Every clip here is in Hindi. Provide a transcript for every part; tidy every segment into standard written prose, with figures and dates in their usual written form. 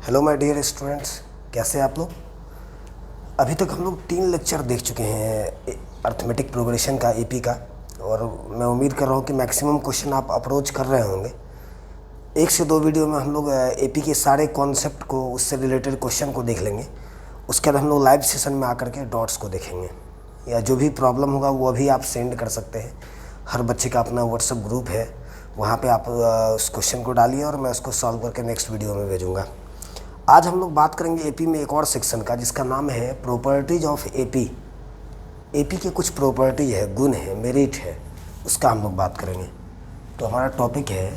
हेलो माय डियर स्टूडेंट्स, कैसे हैं आप लोग। अभी तक हम लोग 3 लेक्चर देख चुके हैं अर्थमेटिक प्रोग्रेशन का, एपी का। और मैं उम्मीद कर रहा हूँ कि मैक्सिमम क्वेश्चन आप अप्रोच कर रहे होंगे। 1 से 2 वीडियो में हम लोग एपी के सारे कॉन्सेप्ट को, उससे रिलेटेड क्वेश्चन को देख लेंगे। उसके बाद हम लोग लाइव सेशन में आकर के डॉट्स को देखेंगे, या जो भी प्रॉब्लम होगा वो अभी आप सेंड कर सकते हैं। हर बच्चे का अपना व्हाट्सएप ग्रुप है, वहाँ पे आप उस क्वेश्चन को डालिए और मैं उसको सॉल्व करके नेक्स्ट वीडियो में भेजूँगा। आज हम लोग बात करेंगे एपी में एक और सेक्शन का, जिसका नाम है प्रॉपर्टीज ऑफ एपी। एपी के कुछ प्रॉपर्टी है, गुण है, मेरिट है, उसका हम लोग बात करेंगे। तो हमारा टॉपिक है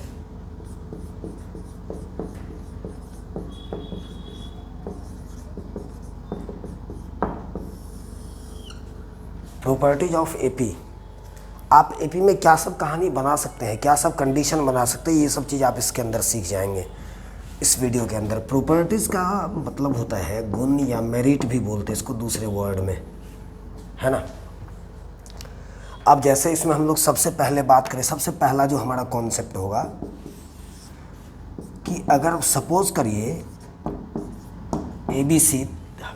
प्रॉपर्टीज ऑफ एपी। आप एपी में क्या सब कहानी बना सकते हैं, क्या सब कंडीशन बना सकते हैं, ये सब चीज़ आप इसके अंदर सीख जाएंगे इस वीडियो के अंदर। प्रॉपर्टीज़ का मतलब होता है गुण, या मेरिट भी बोलते हैं इसको दूसरे वर्ड में, है ना। अब जैसे इसमें हम लोग सबसे पहले बात करें, सबसे पहला जो हमारा कॉन्सेप्ट होगा कि अगर सपोज करिए ABC,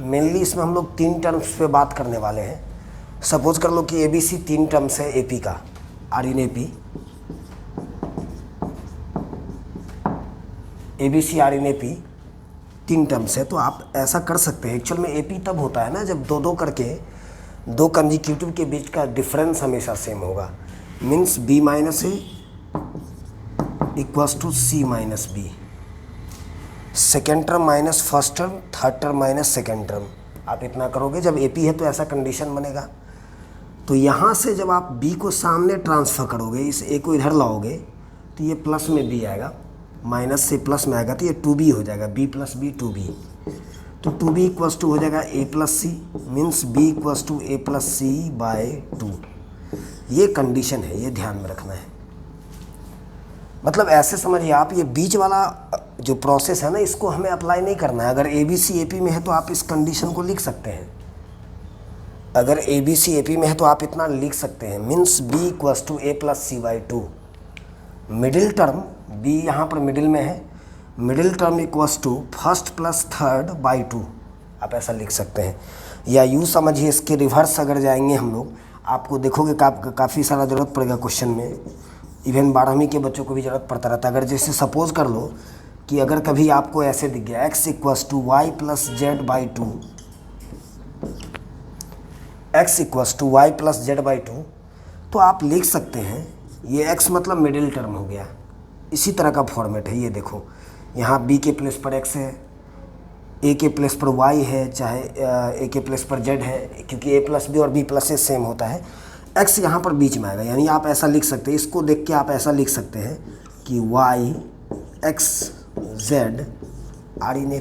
मेनली इसमें हम लोग 3 टर्म्स पे बात करने वाले हैं। सपोज कर लो कि ABC 3 टर्म्स है एपी का, are in AP, ABC are in AP 3 terms है। तो आप ऐसा कर सकते हैं। एक्चुअल में एपी तब होता है ना जब दो करके 2 कंजिक्यूटिव के बीच का डिफरेंस हमेशा सेम होगा। Means B minus A equals to C minus B, second term minus first term, third term minus second term. आप इतना करोगे, जब एपी है तो ऐसा कंडीशन बनेगा। तो यहाँ से जब आप B को सामने ट्रांसफ़र करोगे, इस A को इधर लाओगे, तो ये प्लस में B आएगा, माइनस से प्लस में आएगा तो ये 2B हो जाएगा, B प्लस B 2B। तो 2B इक्वल्स टू हो जाएगा A plus C, means B equals to A plus C by 2। ये कंडीशन है, ये ध्यान में रखना है। मतलब ऐसे समझिए आप, ये बीच वाला जो प्रोसेस है ना, इसको हमें अप्लाई नहीं करना है। अगर ABC AP में है तो आप इस कंडीशन को लिख सकते हैं। अगर ABC AP में है तो आप इतना लिख सकते हैं, means B equals to A plus C by 2। Middle term B यहाँ पर मिडिल में है, middle term equals to first plus third by 2। आप ऐसा लिख सकते हैं। या यूँ समझिए, इसके रिवर्स अगर जाएंगे हम लोग, आपको देखोगे काफ़ी सारा ज़रूरत पड़ेगा क्वेश्चन में। इवन 12वीं के बच्चों को भी ज़रूरत पड़ता रहता है। अगर जैसे सपोज़ कर लो कि अगर कभी आपको ऐसे दिख गया x equals to Y plus Z by 2, x equals to Y plus Z by 2, तो आप लिख सकते हैं ये x मतलब मिडिल टर्म हो गया। इसी तरह का फॉर्मेट है। ये देखो, यहाँ b के प्लेस पर x है, a के प्लेस पर y है, चाहे a के प्लेस पर z है, क्योंकि a प्लस बी और b प्लस ए सेम होता है। x यहाँ पर बीच में आएगा, यानी आप ऐसा लिख सकते हैं, इसको देख के आप ऐसा लिख सकते हैं कि y x z are in A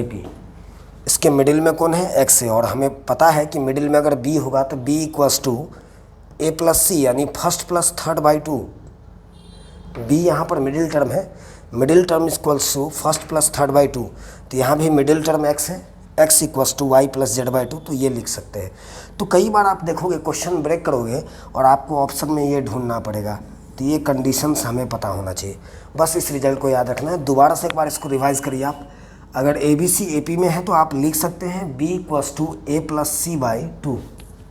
P. इसके मिडिल में कौन है? x है। और हमें पता है कि मिडिल में अगर b होगा तो b equals to a plus C, यानी first plus third by 2। b यहाँ पर मिडिल टर्म है, middle term equals to first plus third by 2। तो यहाँ भी मिडिल टर्म x है, x equals to Y plus Z by 2। तो ये लिख सकते हैं। तो कई बार आप देखोगे क्वेश्चन ब्रेक करोगे और आपको ऑप्शन में ये ढूंढना पड़ेगा। तो ये कंडीशंस हमें पता होना चाहिए। बस इस रिजल्ट को याद रखना है। दोबारा से एक बार इसको रिवाइज करिए आप। अगर ABC AP में है तो आप लिख सकते हैं B equals to A plus C by 2।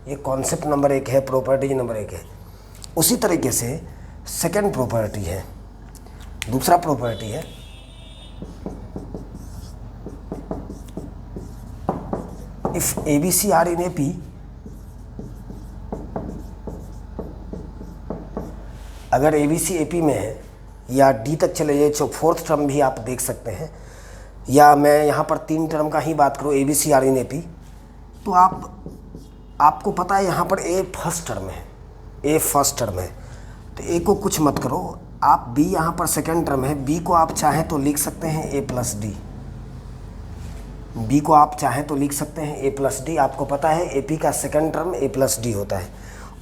ये कॉन्सेप्ट नंबर 1 है, प्रॉपर्टी नंबर 1 है। उसी तरीके से सेकेंड प्रॉपर्टी है, दूसरा प्रॉपर्टी है if ABC are in AP, अगर ABC AP में है, या D तक चले जाइए, जो 4th टर्म भी आप देख सकते हैं, या मैं यहाँ पर 3 टर्म का ही बात करूँ, ABC आर इन AP, तो आपको पता है यहाँ पर A फर्स्ट टर्म है, A फर्स्ट टर्म है। तो A को कुछ मत करो, आप B यहाँ पर सेकेंड टर्म है, B को आप चाहें तो लिख सकते हैं A प्लस डी। B को आप चाहें तो लिख सकते हैं A प्लस डी। आपको पता है AP का second term A plus D होता है।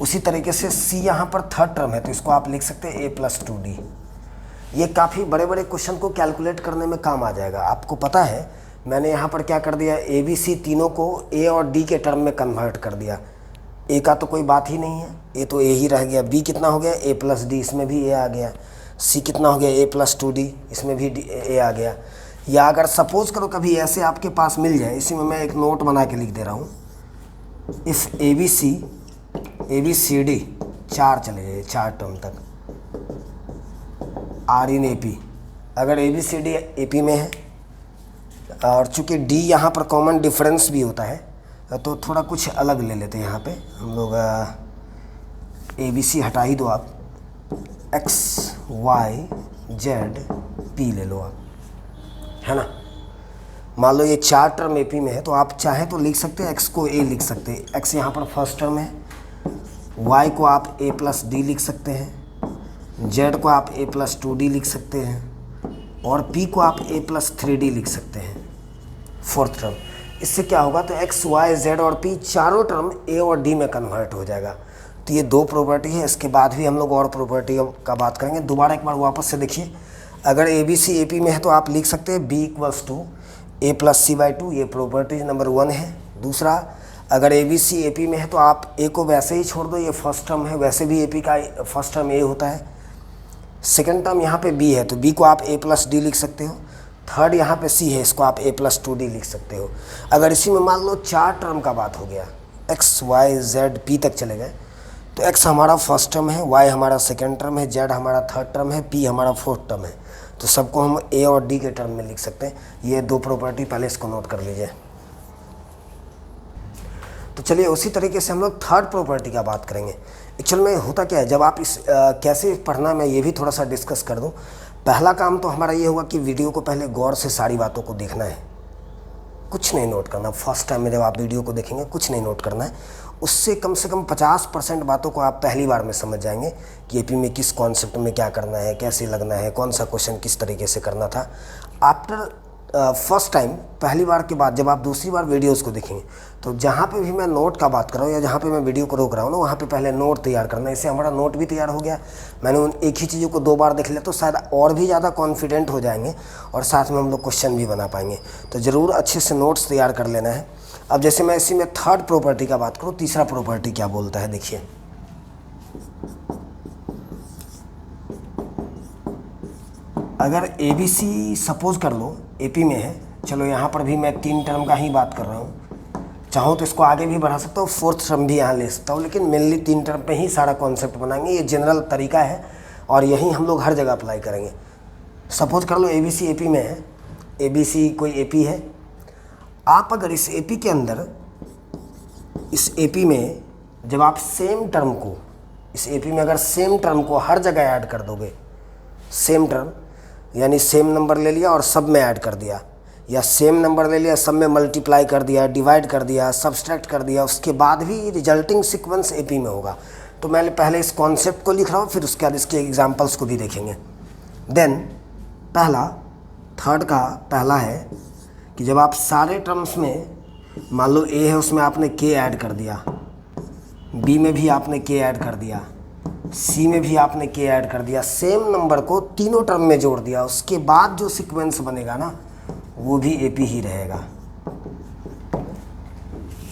उसी तरीके से C यहाँ पर थर्ड टर्म है, तो इसको आप लिख सकते हैं A प्लस 2D। ये काफ़ी बड़े बड़े क्वेश्चन को कैलकुलेट करने में काम आ जाएगा। आपको पता है मैंने यहाँ पर क्या कर दिया, ABC तीनों को A और D के टर्म में कन्वर्ट कर दिया। A का तो कोई बात ही नहीं है, A तो A ही रह गया। B कितना हो गया? A प्लस डी, इसमें भी A आ गया। सी कितना हो गया ए प्लस 2d, इसमें भी ए आ गया। या अगर सपोज करो कभी ऐसे आपके पास मिल जाए, इसी में मैं एक नोट बना के लिख दे रहा हूँ, if A B C D 4 चले जाए 4 टर्म तक आर इन ए पी, अगर A B C D A P में है और चूँकि डी यहाँ पर कॉमन डिफरेंस भी होता है तो थोड़ा कुछ अलग ले लेते हैं यहाँ पे हम लोग। ए बी सी हटा ही दो आप, एक्स वाई जेड पी ले लो आप, है ना। मान लो ये 4 टर्म ए पी में है तो आप चाहें तो लिख सकते हैं एक्स को ए लिख सकते हैं, एक्स यहाँ पर फर्स्ट टर्म है, वाई को आप ए प्लस डी लिख सकते हैं, जेड को आप ए प्लस 2d लिख सकते हैं और पी को आप ए प्लस 3d लिख सकते हैं फोर्थ टर्म। इससे क्या होगा तो एक्स वाई जेड और पी चारों टर्म ए और डी में कन्वर्ट हो जाएगा। तो ये 2 प्रॉपर्टी है, इसके बाद भी हम लोग और प्रॉपर्टी का बात करेंगे। दोबारा एक बार वापस से देखिए, अगर A B C A P में है तो आप लिख सकते हैं B equals to A plus C by 2, ये प्रॉपर्टी नंबर 1 है। दूसरा, अगर A B C A P में है तो आप ए को वैसे ही छोड़ दो, ये फर्स्ट टर्म है, वैसे भी ए पी का फर्स्ट टर्म ए होता है। सेकेंड टर्म यहाँ पे बी है तो बी को आप ए प्लस डी लिख सकते हो। थर्ड यहाँ पे सी है, इसको आप ए प्लस 2d लिख सकते हो। अगर इसी में मान लो 4 टर्म का बात हो गया, एक्स वाई जेड पी तक चले गए, तो एक्स हमारा फर्स्ट टर्म है, वाई हमारा सेकेंड टर्म है, जेड हमारा थर्ड टर्म है, पी हमारा फोर्थ टर्म है। तो सबको हम ए और डी के टर्म में लिख सकते हैं। ये 2 प्रॉपर्टी पहले इसको नोट कर लीजिए। तो चलिए उसी तरीके से हम लोग थर्ड प्रॉपर्टी का बात करेंगे। एक्चुअल में होता क्या है, जब आप इस कैसे पढ़ना मैं ये भी थोड़ा सा डिस्कस कर दूं। पहला काम तो हमारा ये होगा कि वीडियो को पहले गौर से सारी बातों को देखना है, कुछ नहीं नोट करना। फर्स्ट टाइम में जब आप वीडियो को देखेंगे कुछ नहीं नोट करना है, उससे कम से कम 50% बातों को आप पहली बार में समझ जाएंगे कि एपी में किस कॉन्सेप्ट में क्या करना है, कैसे लगना है, कौन सा क्वेश्चन किस तरीके से करना था। आफ्टर फर्स्ट टाइम, पहली बार के बाद जब आप दूसरी बार वीडियोस को देखेंगे तो जहाँ पे भी मैं नोट का बात कर रहा हूँ या जहाँ पे मैं वीडियो को रोक रहा हूँ ना, वहाँ पे पहले नोट तैयार करना है। इससे हमारा नोट भी तैयार हो गया, मैंने उन एक ही चीज़ों को 2 बार देख लिया तो शायद और भी ज़्यादा कॉन्फिडेंट हो जाएंगे और साथ में हम लोग क्वेश्चन भी बना पाएंगे। तो ज़रूर अच्छे से नोट्स तैयार कर लेना है। अब जैसे मैं इसी में थर्ड प्रॉपर्टी का बात करूँ, तीसरा प्रॉपर्टी क्या बोलता है देखिए। अगर ए बी सी सपोज कर लो ए पी में है, चलो यहाँ पर भी मैं 3 टर्म का ही बात कर रहा हूँ, चाहूँ तो इसको आगे भी बढ़ा सकता हूँ, फोर्थ टर्म भी यहाँ ले सकता हूँ, लेकिन मेनली 3 टर्म पे ही सारा कॉन्सेप्ट बनाएंगे। ये जनरल तरीका है और यही हम लोग हर जगह अप्लाई करेंगे। सपोज कर लो ए बी सी ए पी में है, ए बी सी कोई ए पी है। आप अगर इस ए पी के अंदर, इस ए पी में जब आप सेम टर्म को, इस ए पी में अगर सेम टर्म को हर जगह ऐड कर दोगे, सेम टर्म यानी सेम नंबर ले लिया और सब में ऐड कर दिया, या सेम नंबर ले लिया सब में मल्टीप्लाई कर दिया, डिवाइड कर दिया, सब्सट्रैक्ट कर दिया, उसके बाद भी रिजल्टिंग सीक्वेंस एपी में होगा। तो मैं पहले इस कॉन्सेप्ट को लिख रहा हूँ, फिर उसके बाद इसके एग्जांपल्स को भी देखेंगे। देन पहला, थर्ड का पहला है कि जब आप सारे टर्म्स में, मान लो ए है उसमें आपने के ऐड कर दिया, बी में भी आपने के ऐड कर दिया, सी में भी आपने के ऐड कर दिया, सेम नंबर को तीनों टर्म में जोड़ दिया, उसके बाद जो सीक्वेंस बनेगा ना वो भी एपी ही रहेगा।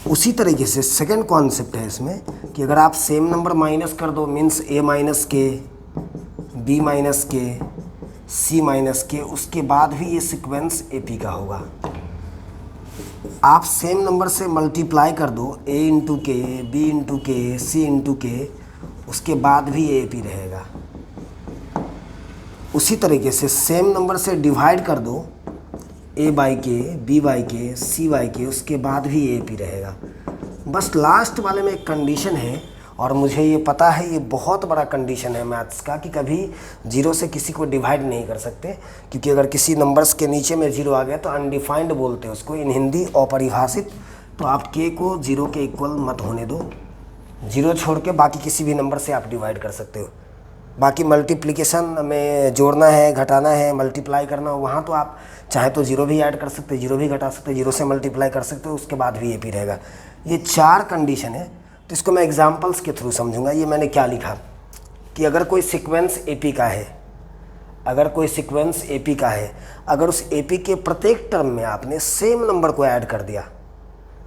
उसी तरीके से सेकंड कॉन्सेप्ट है इसमें कि अगर आप सेम नंबर माइनस कर दो, मीन्स ए माइनस के, बी माइनस के, सी माइनस के, उसके बाद भी ये सीक्वेंस एपी का होगा। आप सेम नंबर से मल्टीप्लाई कर दो, ए इंटू के, बी इंटू के, सी इंटू के, उसके बाद भी ये एपी रहेगा। उसी तरीके से सेम नंबर से डिवाइड कर दो, ए बाई के, बी बाई के, सी बाई के, उसके बाद भी ए पी रहेगा। बस लास्ट वाले में एक कंडीशन है और मुझे ये पता है ये बहुत बड़ा कंडीशन है मैथ्स का कि कभी जीरो से किसी को डिवाइड नहीं कर सकते, क्योंकि अगर किसी नंबर्स के नीचे में जीरो आ गया तो अनडिफाइंड बोलते हैं उसको इन हिंदी, अपरिभाषित। तो आप के को जीरो के इक्वल मत होने दो, जीरो छोड़ के बाकी किसी भी नंबर से आप डिवाइड कर सकते हो। बाकी मल्टीप्लिकेशन में जोड़ना है, घटाना है, मल्टीप्लाई करना हो, वहाँ तो आप चाहे तो जीरो भी ऐड कर सकते हैं, जीरो भी घटा सकते हैं, जीरो से मल्टीप्लाई कर सकते हो, उसके बाद भी एपी रहेगा। ये 4 कंडीशन है। तो इसको मैं एग्जांपल्स के थ्रू समझूंगा। ये मैंने क्या लिखा कि अगर कोई सीक्वेंस एपी का है, अगर कोई सीक्वेंस एपी का है, अगर उस एपी के प्रत्येक टर्म में आपने सेम नंबर को ऐड कर दिया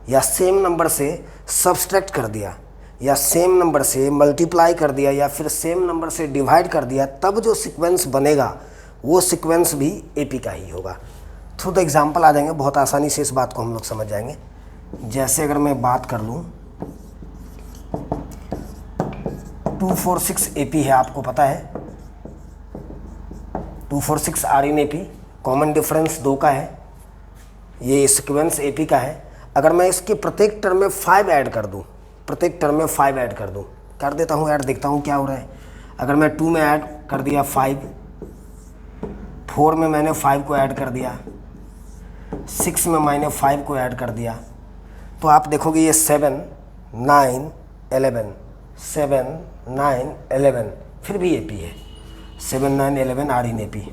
या सेम नंबर से सब्सट्रैक्ट कर दिया या सेम नंबर से मल्टीप्लाई कर दिया या फिर सेम नंबर से डिवाइड कर दिया, तब जो सीक्वेंस बनेगा वो सीक्वेंस भी एपी का ही होगा। थ्रू द एग्जाम्पल आ जाएंगे, बहुत आसानी से इस बात को हम लोग समझ जाएंगे। जैसे अगर मैं बात कर लूँ 246 एपी है, आपको पता है 246 are in AP, common difference 2 का है, ये सीक्वेंस एपी का है। अगर मैं इसके प्रत्येक टर्म में 5 ऐड कर दूं, प्रत्येक टर्म में 5 ऐड कर दूं, कर देता हूं ऐड, देखता हूं क्या हो रहा है। अगर मैं 2 में ऐड कर दिया 5, 4 में मैंने 5 को ऐड कर दिया, 6 में मैंने 5 को ऐड कर दिया, तो आप देखोगे ये 7, 9, 11, 7, 9, 11 फिर भी एपी है, 7, 9, 11 आर इन एपी।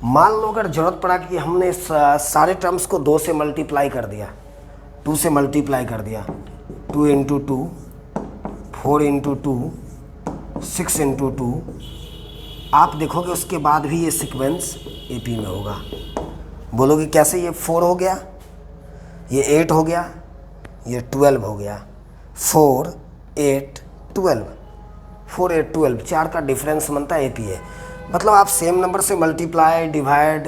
मान लो अगर ज़रूरत पड़ा कि हमने सारे टर्म्स को 2 से मल्टीप्लाई कर दिया, 2 से मल्टीप्लाई कर दिया, 2 इंटू 2, 4 इंटू 2, 6 इंटू 2, आप देखोगे उसके बाद भी ये सीक्वेंस एपी में होगा। बोलोगे कैसे, ये 4 हो गया, ये 8 हो गया, ये 12 हो गया, 4, 8, 12, 4, 8, 12, 4 का डिफरेंस बनता है एपी है। मतलब आप सेम नंबर से मल्टीप्लाई, डिवाइड,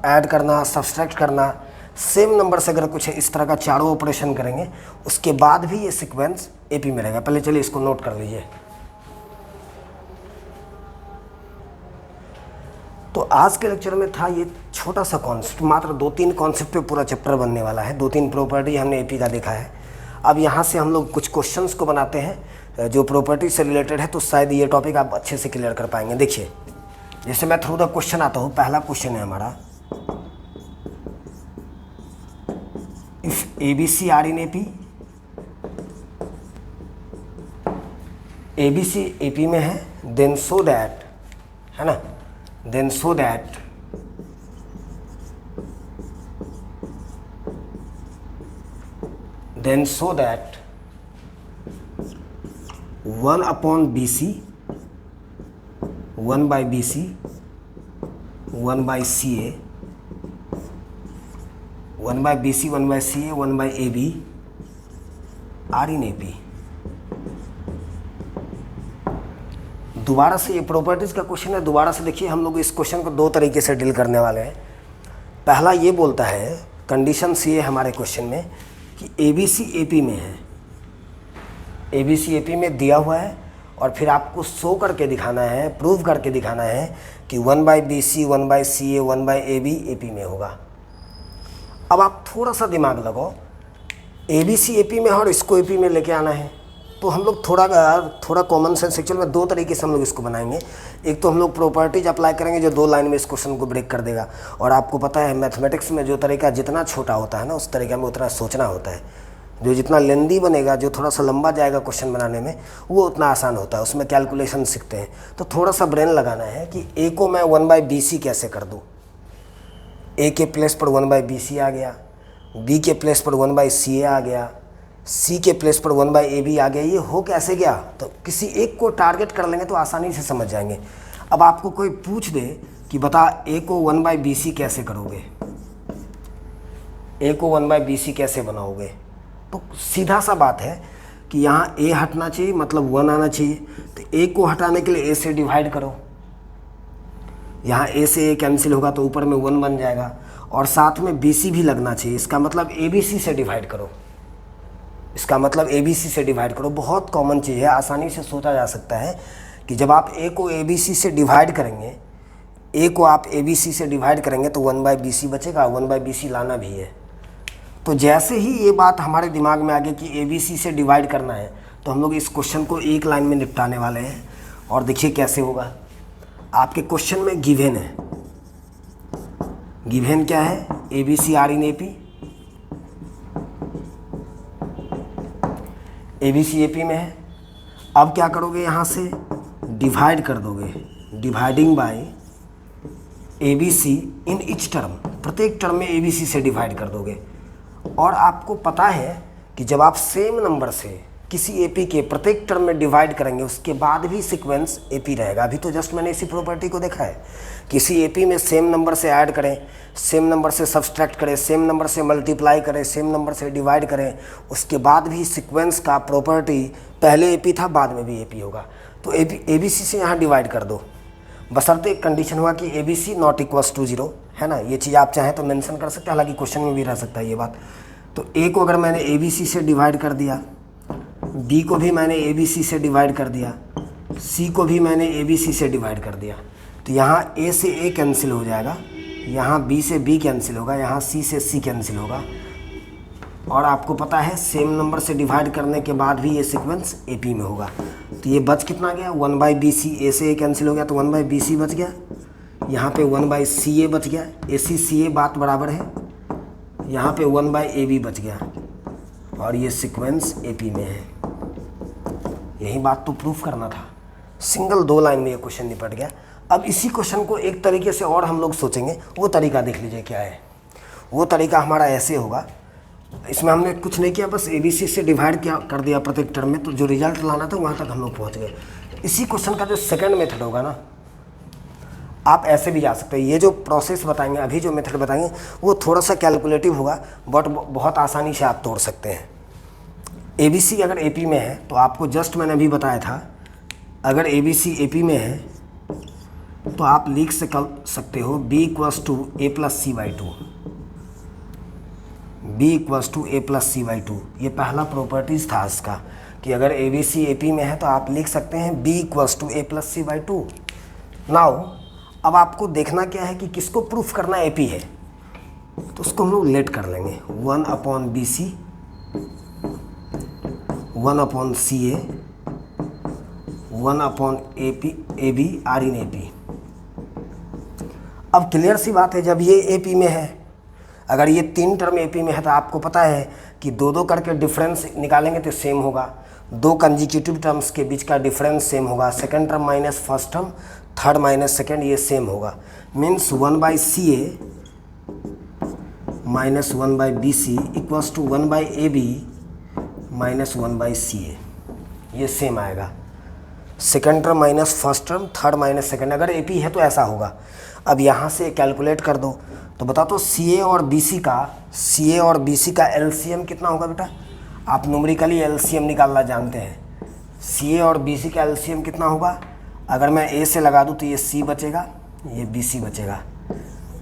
ऐड करना, सब्सट्रैक्ट करना, सेम नंबर से अगर कुछ इस तरह का चारों ऑपरेशन करेंगे, उसके बाद भी ये सीक्वेंस एपी में रहेगा। पहले चलिए इसको नोट कर लीजिए। तो आज के लेक्चर में था ये छोटा सा कॉन्सेप्ट, मात्र 2-3 कॉन्सेप्ट पे पूरा चैप्टर बनने वाला है। 2-3 प्रॉपर्टी हमने एपी का देखा है। अब यहाँ से हम लोग कुछ क्वेश्चंस को बनाते हैं जो प्रॉपर्टी से रिलेटेड है, तो शायद ये टॉपिक आप अच्छे से क्लियर कर पाएंगे। देखिए, जैसे मैं थ्रू द क्वेश्चन आता हूँ। पहला क्वेश्चन है हमारा, if ABC are in AP, ABC AP में है, देन सो दैट, है ना, then so that then so that 1 upon BC, 1 by BC, 1 by CA, 1 by BC, 1 by CA, 1 by AB are in AP। दोबारा से ये प्रॉपर्टीज़ का क्वेश्चन है। दोबारा से देखिए, हम लोग इस क्वेश्चन को 2 तरीके से डील करने वाले हैं। पहला ये बोलता है, कंडीशन सी है हमारे क्वेश्चन में कि ABC AP में है, ABC AP में दिया हुआ है, और फिर आपको शो करके दिखाना है, प्रूव करके दिखाना है कि 1 by BC, 1 by CA, 1 by AB AP में होगा। अब आप थोड़ा सा दिमाग लगाओ, ABC AP में है और इसको AP में लेके आना है, तो हम लोग थोड़ा कॉमन सेंस, एक्चुअल में 2 तरीके से हम लोग इसको बनाएंगे। एक तो हम लोग प्रॉपर्टीज अप्लाई करेंगे जो 2 लाइन में इस क्वेश्चन को ब्रेक कर देगा, और आपको पता है मैथमेटिक्स में जो तरीका जितना छोटा होता है ना, उस तरीके में उतना सोचना होता है। जो जितना लेंदी बनेगा, जो थोड़ा सा लंबा जाएगा क्वेश्चन बनाने में, वो उतना आसान होता है, उसमें कैलकुलेशन सीखते हैं। तो थोड़ा सा ब्रेन लगाना है कि ए को मैं 1 by BC कैसे कर दूँ। ए के प्लेस पर 1 by BC आ गया, बी के प्लेस पर 1 by CA आ गया, सी के प्लेस पर 1 by AB आ गया। ये हो कैसे गया, तो किसी एक को टारगेट कर लेंगे तो आसानी से समझ जाएंगे। अब आपको कोई पूछ दे कि बता ए को 1 by BC कैसे करोगे, ए को 1 by BC कैसे बनाओगे, तो सीधा सा बात है कि यहाँ ए हटना चाहिए, मतलब 1 आना चाहिए। तो ए को हटाने के लिए ए से डिवाइड करो, यहाँ ए से ए कैंसिल होगा तो ऊपर में 1 बन जाएगा, और साथ में BC भी लगना चाहिए। इसका मतलब ABC से डिवाइड करो, इसका मतलब ABC से डिवाइड करो। बहुत कॉमन चीज़ है, आसानी से सोचा जा सकता है कि जब आप ए को ABC से डिवाइड करेंगे, ए को आप ABC से डिवाइड करेंगे तो 1 by BC बचेगा, 1 by BC लाना भी है। तो जैसे ही ये बात हमारे दिमाग में आ गई कि ABC से डिवाइड करना है, तो हम लोग इस क्वेश्चन को एक लाइन में निपटाने वाले हैं। और देखिए कैसे होगा। आपके क्वेश्चन में गिवन है, गिवन क्या है, ABC are in AP, ABC AP में है। अब क्या करोगे, यहाँ से डिवाइड कर दोगे, dividing by ABC in each term, प्रत्येक टर्म में ABC से डिवाइड कर दोगे। और आपको पता है कि जब आप सेम नंबर से किसी एपी के प्रत्येक टर्म में डिवाइड करेंगे उसके बाद भी सीक्वेंस एपी रहेगा। अभी तो जस्ट मैंने इसी प्रॉपर्टी को देखा है। किसी एपी में सेम नंबर से ऐड करें, सेम नंबर से सब्सट्रैक्ट करें, सेम नंबर से मल्टीप्लाई करें, सेम नंबर से डिवाइड करें, उसके बाद भी सीक्वेंस का प्रॉपर्टी पहले एपी था बाद में भी एपी होगा। तो एबीसी से यहाँ डिवाइड कर दो, बशर्ते एक कंडीशन हुआ कि ABC नॉट इक्वल्स टू 0, है ना। ये चीज़ आप चाहें तो मेंशन कर सकते हैं, हालांकि क्वेश्चन में भी रह सकता है ये बात। तो A को अगर मैंने ABC से डिवाइड कर दिया, B को भी मैंने ABC से डिवाइड कर दिया, C को भी मैंने ABC से डिवाइड कर दिया, तो यहाँ A से A कैंसिल हो जाएगा, यहाँ B से B कैंसिल होगा, यहाँ C से C कैंसिल होगा। और आपको पता है सेम नंबर से डिवाइड करने के बाद भी ये सीक्वेंस AP में होगा। तो ये बच कितना गया, 1/BC, A से A कैंसिल हो गया तो 1/BC बच गया, यहाँ पे 1/CA बच गया, AC CA बात बराबर है, यहाँ पे 1/AB बच गया, और ये सीक्वेंस AP में है। यही बात तो प्रूफ करना था। सिंगल 2 लाइन में ये क्वेश्चन निपट गया। अब इसी क्वेश्चन को एक तरीके से और हम लोग सोचेंगे, वो तरीका देख लीजिए क्या है। वो तरीका हमारा ऐसे होगा, इसमें हमने कुछ नहीं किया, बस ABC से डिवाइड किया कर दिया प्रत्येक टर्म में, तो जो रिजल्ट लाना था वहाँ तक हम लोग पहुँच गए। इसी क्वेश्चन का जो सेकंड मेथड होगा ना, आप ऐसे भी जा सकते हैं। ये जो प्रोसेस बताएंगे, अभी जो मेथड बताएंगे, वो थोड़ा सा कैलकुलेटिव होगा, बट बहुत आसानी से आप तोड़ सकते हैं। ABC अगर AP में है तो आपको जस्ट मैंने अभी बताया था, अगर ABC AP में है तो आप लिख सकते हो B equals to A+C/2, B equals to A+C/2। ये पहला प्रॉपर्टीज़ था इसका कि अगर ABC AP में है तो आप लिख सकते हैं B equals to A+C/2। Now अब आपको देखना क्या है कि किसको प्रूफ करना AP है, तो उसको हम लोग लेट कर लेंगे, 1/BC, 1/CA, 1/AB are in AP। अब क्लियर सी बात है, जब ये AP में है, अगर ये 3 टर्म AP में है तो आपको पता है कि 2-2 करके डिफरेंस निकालेंगे तो सेम होगा। 2 कंजिक्यूटिव टर्म्स के बीच का डिफरेंस सेम होगा, second term minus first term, third minus second, ये सेम होगा। Means 1/CA minus 1/BC equals to 1/AB minus 1/CA, ये सेम आएगा। Second term minus first term, third minus second, अगर AP है तो ऐसा होगा। अब यहाँ से कैलकुलेट कर दो तो बता तो CA और BC का LCM कितना होगा बेटा। आप न्यूमेरिकली LCM निकालना जानते हैं। CA और BC का LCM कितना होगा, अगर मैं A से लगा दूँ तो ये C बचेगा, ये BC बचेगा।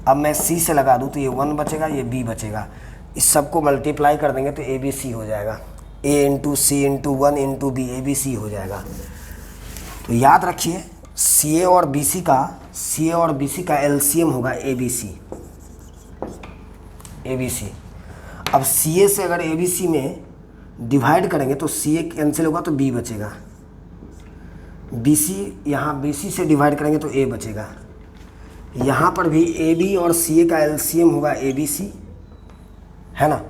अब मैं C से लगा दूँ तो ये 1 बचेगा, ये B बचेगा। इस सब को मल्टीप्लाई कर देंगे तो ABC हो जाएगा, A into C into 1 into B, ABC हो जाएगा। तो याद रखिए CA और BC का LCM होगा ABC। अब CA से अगर ABC में डिवाइड करेंगे तो CA कैंसिल होगा तो B बचेगा, BC यहाँ BC से डिवाइड करेंगे तो A बचेगा। यहाँ पर भी AB और CA का LCM होगा ABC, है ना।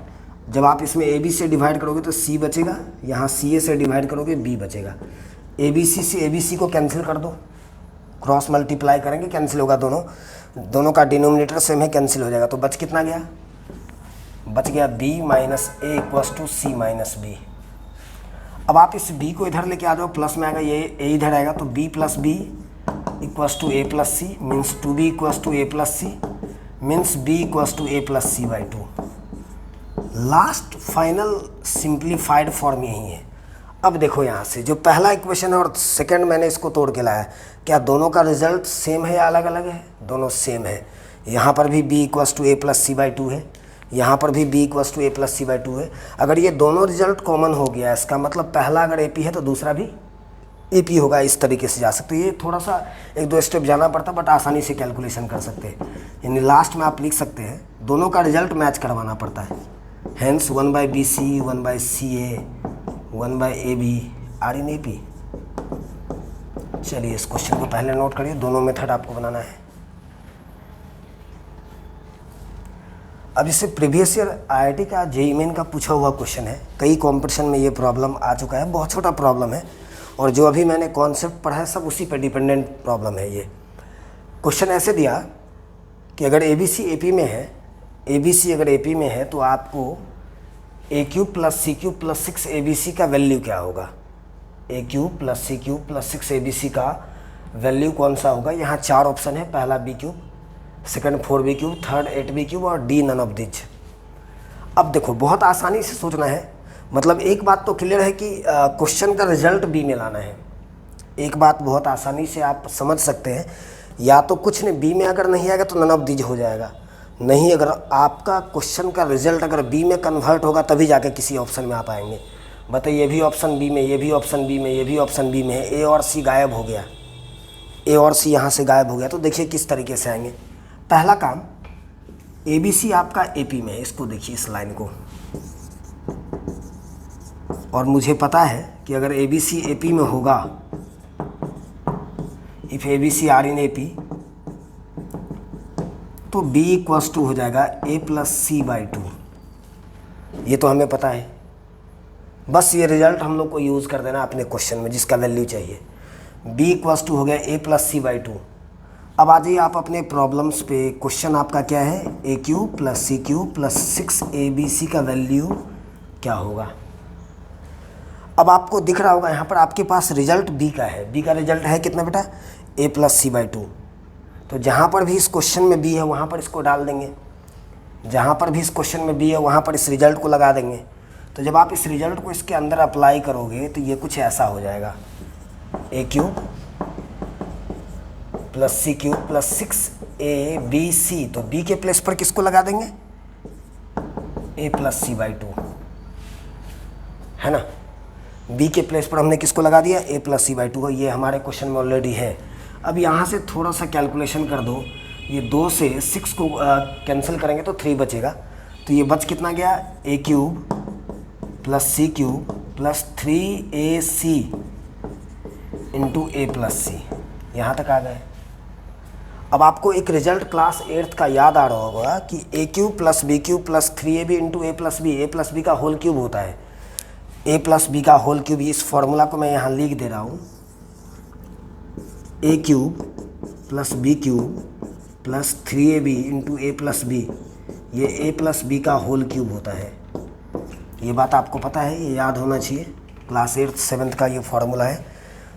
जब आप इसमें AB से डिवाइड करोगे तो C बचेगा, यहाँ CA से डिवाइड करोगे B बचेगा। ABC से ABC को कैंसिल कर दो, क्रॉस मल्टीप्लाई करेंगे कैंसिल होगा, दोनों का डिनोमिनेटर सेम है, कैंसिल हो जाएगा। तो बच कितना गया, बच गया B minus A equals to C minus B। अब आप इस B को इधर लेके आ जाओ, प्लस में आएगा, ये A इधर आएगा तो B plus B equals to A+C means 2B equals to A+C means B equals to A+C/2। Last final simplified form यही है। अब देखो यहाँ से जो पहला इक्वेशन है और सेकंड मैंने इसको तोड़ के लाया, क्या दोनों का रिजल्ट सेम है या अलग अलग है, दोनों सेम है। यहाँ पर भी B इक्वल्स टू A+C/2 है, यहाँ पर भी B इक्वल्स टू A+C/2 है। अगर ये दोनों रिजल्ट कॉमन हो गया, इसका मतलब पहला अगर AP है तो दूसरा भी AP होगा। इस तरीके से जा सकते हैं। ये थोड़ा सा 1-2 स्टेप जाना पड़ता बट आसानी से कैलकुलेशन कर सकते हैं। यानी लास्ट में आप लिख सकते हैं दोनों का रिजल्ट मैच करवाना पड़ता है। Hence 1/BC 1/CA 1/AB are in AP। चलिए इस क्वेश्चन को पहले नोट करिए, दोनों मेथड आपको बनाना है। अब इससे प्रीवियस ईयर IIT का JEE मेन का पूछा हुआ क्वेश्चन है, कई कॉम्पिटिशन में ये प्रॉब्लम आ चुका है, बहुत छोटा प्रॉब्लम है और जो अभी मैंने कॉन्सेप्ट पढ़ा है सब उसी पर डिपेंडेंट प्रॉब्लम है। ये क्वेश्चन ऐसे दिया कि अगर ABC AP में है, ABC अगर AP में है तो आपको ए क्यूब प्लस सी क्यूब प्लस 6 का वैल्यू क्या होगा, ए क्यूब प्लस सी क्यूब प्लस 6 का वैल्यू कौन सा होगा। यहाँ 4 ऑप्शन है, पहला B cube, second 4b cube, third 8b cube और डी नन ऑफ दिज। अब देखो बहुत आसानी से सोचना है, मतलब एक बात तो क्लियर है कि क्वेश्चन का रिजल्ट बी में लाना है। एक बात बहुत आसानी से आप समझ सकते हैं, या तो कुछ नहीं, बी में अगर नहीं आएगा तो नन ऑफ दिज हो जाएगा, नहीं अगर आपका क्वेश्चन का रिजल्ट अगर बी में कन्वर्ट होगा तभी जाके किसी ऑप्शन में आप आएंगे। बताइए, ये भी ऑप्शन बी में, ये भी ऑप्शन बी में, ये भी ऑप्शन बी में है, ए और सी गायब हो गया, ए और सी यहाँ से गायब हो गया, तो देखिए किस तरीके से आएंगे। पहला काम, ए बी सी आपका ए पी में है, इसको देखिए इस लाइन को, और मुझे पता है कि अगर A B C A P में होगा, if A B C are in A P, तो b इक्वल्स टू हो जाएगा a प्लस सी बाई 2। ये तो हमें पता है, बस ये रिजल्ट हम लोग को यूज़ कर देना अपने क्वेश्चन में जिसका वैल्यू चाहिए। b इक्वल्स टू हो गया a प्लस सी बाई 2। अब आ जाइए आप अपने प्रॉब्लम्स पे। क्वेश्चन आपका क्या है, ए क्यूब प्लस सी क्यूब प्लस 6abc का वैल्यू क्या होगा। अब आपको दिख रहा होगा यहाँ पर आपके पास रिजल्ट b का है, b का रिजल्ट है कितना बेटा, a प्लस सी बाई 2। तो जहाँ पर भी इस क्वेश्चन में b है वहाँ पर इसको डाल देंगे, जहाँ पर भी इस क्वेश्चन में b है वहाँ पर इस रिजल्ट को लगा देंगे। तो जब आप इस रिजल्ट को इसके अंदर अप्लाई करोगे तो ये कुछ ऐसा हो जाएगा, ए क्यूब प्लस सी क्यूब प्लस 6abc। तो b के प्लेस पर किसको लगा देंगे, a प्लस सी बाई 2, है ना। b के प्लेस पर हमने किसको लगा दिया, a प्लस सी बाई 2 को, ये हमारे क्वेश्चन में ऑलरेडी है। अब यहाँ से थोड़ा सा कैलकुलेशन कर दो, ये 2 से 6 को कैंसिल करेंगे तो 3 बचेगा, तो ये बच कितना गया, ए cube plus C cube plus 3ac into A plus सी। यहाँ तक आ गए। अब आपको एक रिजल्ट क्लास 8th का याद आ रहा होगा कि A cube plus B cube plus 3ab into A plus B का होल क्यूब होता है, ए प्लस बी का होल क्यूब। इस फॉर्मूला को मैं यहाँ लिख दे रहा हूँ, A cube plus B cube plus 3ab into A plus B, ये ए प्लस बी का होल क्यूब होता है। ये बात आपको पता है, ये याद होना चाहिए, क्लास 8th 7th का ये फार्मूला है।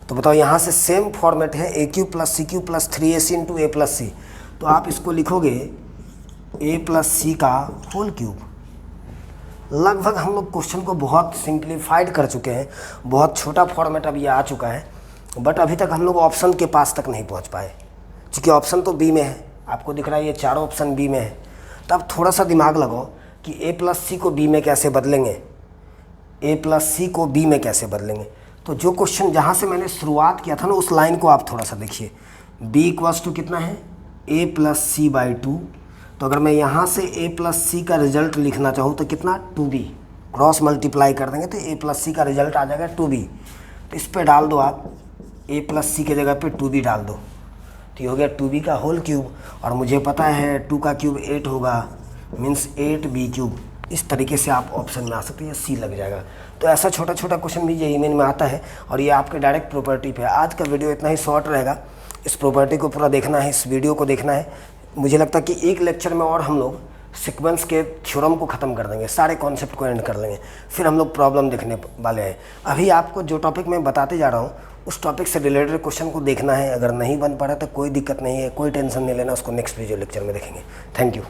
तो बताओ यहाँ से सेम फॉर्मेट है, ए cube plus C cube plus 3ac into A plus सी, तो आप इसको लिखोगे ए प्लस सी का होल क्यूब। लगभग हम लोग क्वेश्चन को बहुत सिंप्लीफाइड कर चुके हैं, बहुत छोटा फॉर्मेट अब ये आ चुका है, बट अभी तक हम लोग ऑप्शन के पास तक नहीं पहुंच पाए, क्योंकि ऑप्शन तो बी में है, आपको दिख रहा है ये चारों ऑप्शन बी में है। तब थोड़ा सा दिमाग लगाओ कि ए प्लस सी को बी में कैसे बदलेंगे, ए प्लस सी को बी में कैसे बदलेंगे। तो जो क्वेश्चन जहाँ से मैंने शुरुआत किया था ना, उस लाइन को आप थोड़ा सा देखिए, b इक्वल्स टू कितना है, a प्लस सी बाई 2। तो अगर मैं यहाँ से a प्लस सी का रिजल्ट लिखना चाहूँ तो कितना, 2b, क्रॉस मल्टीप्लाई कर देंगे तो a प्लस सी का रिजल्ट आ जाएगा 2b। तो इस पर डाल दो आप, a प्लस सी के जगह पे 2b डाल दो, तो ये हो गया 2b का होल क्यूब। और मुझे पता है 2 का क्यूब 8 होगा, मीन्स 8b क्यूब। इस तरीके से आप ऑप्शन में आ सकते हैं, सी लग जाएगा। तो ऐसा छोटा छोटा क्वेश्चन भी ये मेन में आता है, और ये आपके डायरेक्ट प्रॉपर्टी पे है। आज का वीडियो इतना ही शॉर्ट रहेगा, इस प्रॉपर्टी को पूरा देखना है, इस वीडियो को देखना है। मुझे लगता है कि एक लेक्चर में और हम लोग सीक्वेंस के थ्योरम को ख़त्म कर देंगे, सारे कॉन्सेप्ट को एंड कर लेंगे, फिर हम लोग प्रॉब्लम देखने वाले हैं। अभी आपको जो टॉपिक मैं बताते जा रहा हूँ उस टॉपिक से रिलेटेड क्वेश्चन को देखना है। अगर नहीं बन पा रहा तो कोई दिक्कत नहीं है, कोई टेंशन नहीं लेना, उसको नेक्स्ट वीडियो लेक्चर में देखेंगे। Thank you.